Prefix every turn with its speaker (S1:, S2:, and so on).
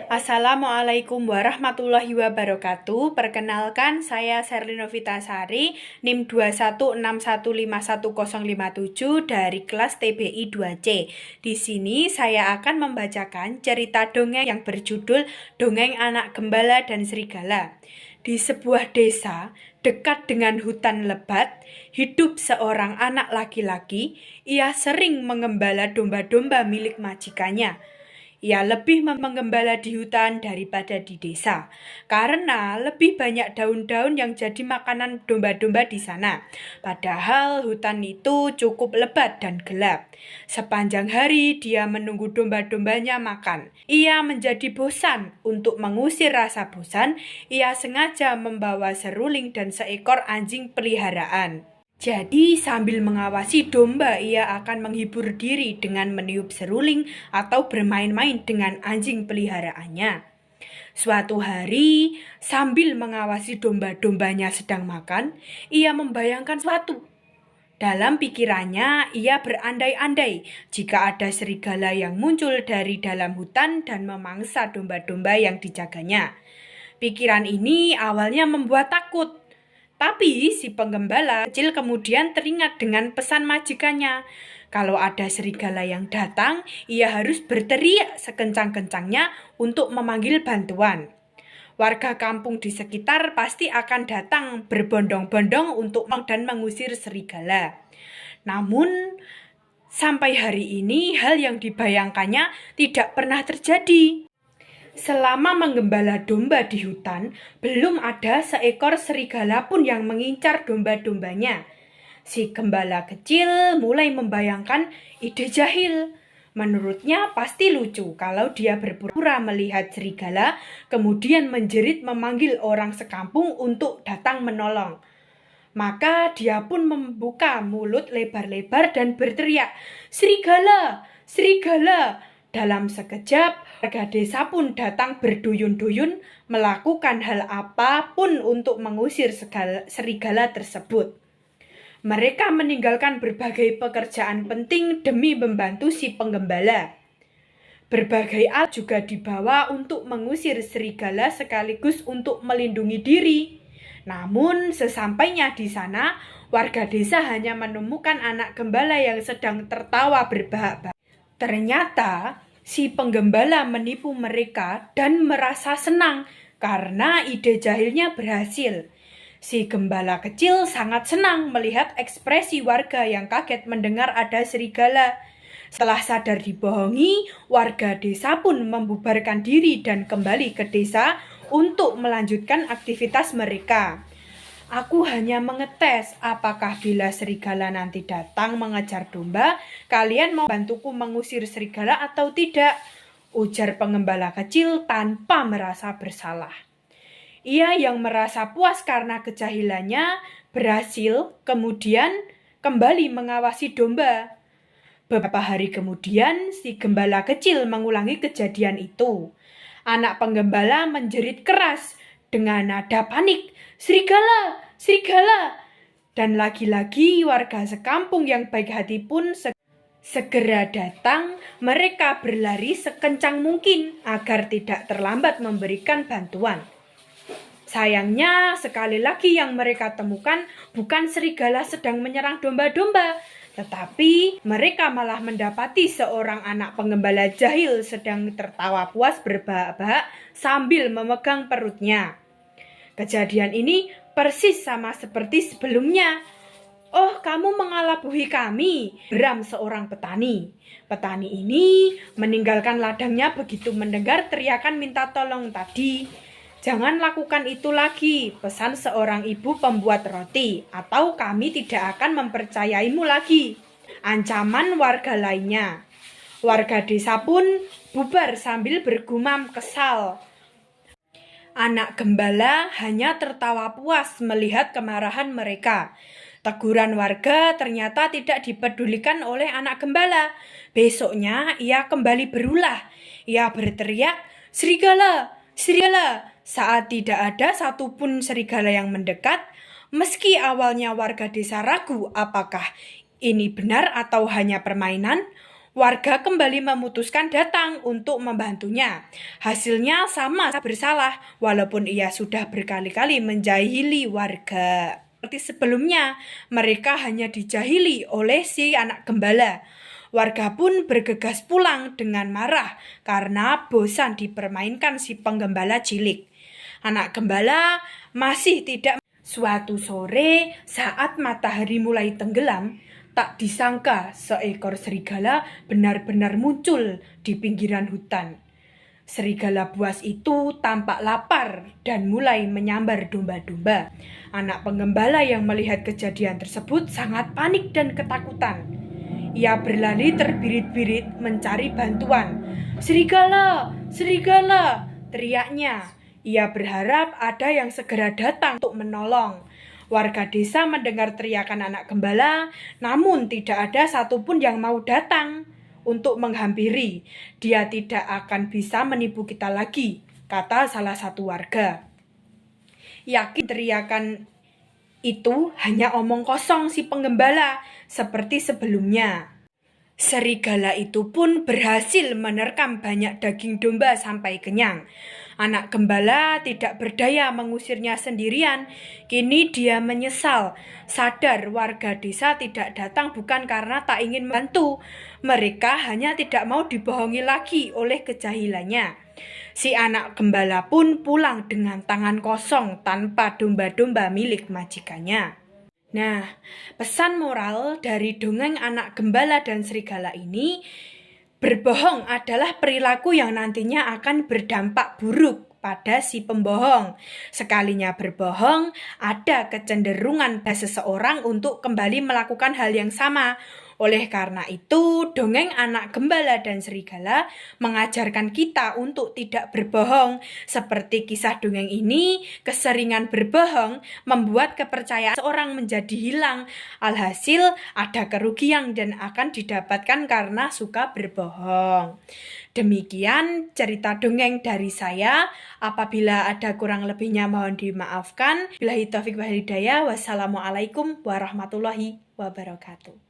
S1: Assalamualaikum warahmatullahi wabarakatuh. Perkenalkan, saya Sherly Novitasari, NIM 216151057 dari kelas TBI 2C. Di sini saya akan membacakan cerita dongeng yang berjudul Dongeng Anak Gembala dan Serigala. Di sebuah desa dekat dengan hutan lebat, hidup seorang anak laki-laki. Ia sering mengembala domba-domba milik majikannya. Ia lebih menggembala di hutan daripada di desa, karena lebih banyak daun-daun yang jadi makanan domba-domba di sana. Padahal hutan itu cukup lebat dan gelap. Sepanjang hari dia menunggu domba-dombanya makan. Ia menjadi bosan. Untuk mengusir rasa bosan, ia sengaja membawa seruling dan seekor anjing peliharaan. Jadi sambil mengawasi domba, ia akan menghibur diri dengan meniup seruling atau bermain-main dengan anjing peliharaannya. Suatu hari, sambil mengawasi domba-dombanya sedang makan, ia membayangkan sesuatu. Dalam pikirannya, ia berandai-andai jika ada serigala yang muncul dari dalam hutan dan memangsa domba-domba yang dijaganya. Pikiran ini awalnya membuat takut. Tapi si penggembala kecil kemudian teringat dengan pesan majikannya. Kalau ada serigala yang datang, ia harus berteriak sekencang-kencangnya untuk memanggil bantuan. Warga kampung di sekitar pasti akan datang berbondong-bondong untuk mengusir serigala. Namun, sampai hari ini hal yang dibayangkannya tidak pernah terjadi. Selama menggembala domba di hutan, belum ada seekor serigala pun yang mengincar domba-dombanya. Si gembala kecil mulai membayangkan ide jahil. Menurutnya pasti lucu kalau dia berpura-pura melihat serigala, kemudian menjerit memanggil orang sekampung untuk datang menolong. Maka dia pun membuka mulut lebar-lebar dan berteriak, "Serigala! Serigala!" Dalam sekejap, warga desa pun datang berduyun-duyun melakukan hal apapun untuk mengusir serigala tersebut. Mereka meninggalkan berbagai pekerjaan penting demi membantu si penggembala. Berbagai alat juga dibawa untuk mengusir serigala sekaligus untuk melindungi diri. Namun sesampainya di sana, warga desa hanya menemukan anak gembala yang sedang tertawa berbahak-bahak. Ternyata si penggembala menipu mereka dan merasa senang karena ide jahilnya berhasil. Si gembala kecil sangat senang melihat ekspresi warga yang kaget mendengar ada serigala. Setelah sadar dibohongi, warga desa pun membubarkan diri dan kembali ke desa untuk melanjutkan aktivitas mereka. Aku hanya mengetes apakah bila serigala nanti datang mengejar domba, kalian mau bantuku mengusir serigala atau tidak? Ujar penggembala kecil tanpa merasa bersalah. Ia yang merasa puas karena kejahilannya berhasil, kemudian kembali mengawasi domba. Beberapa hari kemudian, si gembala kecil mengulangi kejadian itu. Anak penggembala menjerit keras dengan nada panik, "Serigala! Serigala!" Dan lagi-lagi warga sekampung yang baik hati pun segera datang. Mereka berlari sekencang mungkin agar tidak terlambat memberikan bantuan. Sayangnya, sekali lagi yang mereka temukan bukan serigala sedang menyerang domba-domba, tetapi mereka malah mendapati seorang anak penggembala jahil sedang tertawa puas berbahak-bahak sambil memegang perutnya. Kejadian ini persis sama seperti sebelumnya. "Oh, kamu mengalabuhi kami," geram seorang petani. Petani ini meninggalkan ladangnya begitu mendengar teriakan minta tolong tadi. "Jangan lakukan itu lagi," pesan seorang ibu pembuat roti, "atau kami tidak akan mempercayaimu lagi." Ancaman warga lainnya. Warga desa pun bubar sambil bergumam kesal. Anak gembala hanya tertawa puas melihat kemarahan mereka. Teguran warga ternyata tidak dipedulikan oleh anak gembala. Besoknya ia kembali berulah. Ia berteriak, "Serigala! Serigala!" Saat tidak ada satupun serigala yang mendekat, meski awalnya warga desa ragu apakah ini benar atau hanya permainan, Warga kembali memutuskan datang untuk membantunya. Hasilnya sama bersalah, walaupun ia sudah berkali-kali menjahili warga. Seperti sebelumnya, mereka hanya dijahili oleh si anak gembala. Warga pun bergegas pulang dengan marah karena bosan dipermainkan si penggembala cilik. Anak gembala masih tidak. Suatu sore, saat matahari mulai tenggelam, tak disangka seekor serigala benar-benar muncul di pinggiran hutan. Serigala buas itu tampak lapar dan mulai menyambar domba-domba. Anak penggembala yang melihat kejadian tersebut sangat panik dan ketakutan. Ia berlari terbirit-birit mencari bantuan. "Serigala! Serigala!" teriaknya. Ia berharap ada yang segera datang untuk menolong. Warga desa mendengar teriakan anak gembala, namun tidak ada satupun yang mau datang untuk menghampiri. "Dia tidak akan bisa menipu kita lagi," kata salah satu warga. Yakin teriakan itu hanya omong kosong si penggembala, seperti sebelumnya. Serigala itu pun berhasil menerkam banyak daging domba sampai kenyang. Anak gembala tidak berdaya mengusirnya sendirian. Kini dia menyesal, sadar warga desa tidak datang bukan karena tak ingin membantu. Mereka hanya tidak mau dibohongi lagi oleh kejahilannya. Si anak gembala pun pulang dengan tangan kosong tanpa domba-domba milik majikannya. Nah, pesan moral dari dongeng anak gembala dan serigala ini, berbohong adalah perilaku yang nantinya akan berdampak buruk pada si pembohong. Sekalinya berbohong, ada kecenderungan pada seseorang untuk kembali melakukan hal yang sama. Oleh karena itu, dongeng anak gembala dan serigala mengajarkan kita untuk tidak berbohong. Seperti kisah dongeng ini, keseringan berbohong membuat kepercayaan seorang menjadi hilang. Alhasil, ada kerugian dan akan didapatkan karena suka berbohong. Demikian cerita dongeng dari saya. Apabila ada kurang lebihnya mohon dimaafkan. Billahi taufiq wal hidayah. Wassalamualaikum warahmatullahi wabarakatuh.